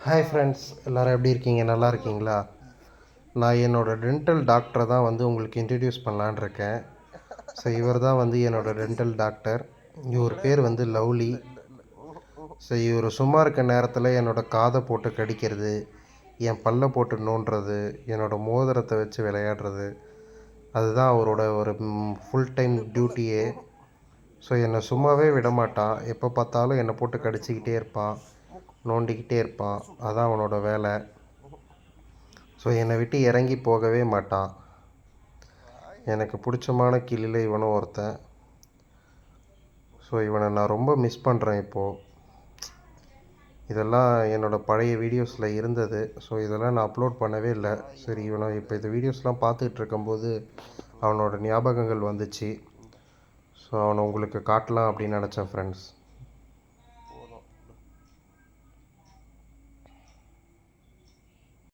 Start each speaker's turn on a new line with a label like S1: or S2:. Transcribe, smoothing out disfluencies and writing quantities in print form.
S1: Hi friends, எல்லோரும் எப்படி இருக்கீங்க? நல்லா இருக்கீங்களா? நான் என்னோடய டென்டல் டாக்டரை தான் உங்களுக்கு இன்ட்ரடியூஸ் பண்ணலான்னு இருக்கேன். ஸோ இவர் தான் என்னோடய டென்டல் டாக்டர். இவர் பேர் லவ்லி. ஸோ இவர் சும்மா இருக்க நேரத்தில் என்னோடய காதை போட்டு கடிக்கிறது, என் பல்லை போட்டு நோண்டுறது, என்னோடய மோதிரத்தை வச்சு விளையாடுறது, அதுதான் அவரோட ஒரு ஃபுல் டைம் டியூட்டியே. ஸோ என்னை சும்மாவே விட மாட்டான். எப்போ பார்த்தாலும் என்னை போட்டு கடிச்சிக்கிட்டே இருப்பான், நோண்டிக்கிட்டே இருப்பான். அதான் அவனோட வேலை. ஸோ என்னை விட்டு இறங்கி போகவே மாட்டான். எனக்கு பிடிச்சமான கிளியில் இவனும் ஒருத்தன். ஸோ இவனை நான் ரொம்ப மிஸ் பண்ணுறேன் இப்போது. இதெல்லாம் என்னோடய பழைய வீடியோஸில் இருந்தது. ஸோ இதெல்லாம் நான் அப்லோட் பண்ணவே இல்லை. சரி, இவனை இப்போ இந்த வீடியோஸ்லாம் பார்த்துக்கிட்டு இருக்கும்போது அவனோட ஞாபகங்கள் வந்துச்சு. ஸோ அவனை உங்களுக்கு காட்டலாம் அப்படின்னு நினச்சேன் ஃப்ரெண்ட்ஸ்.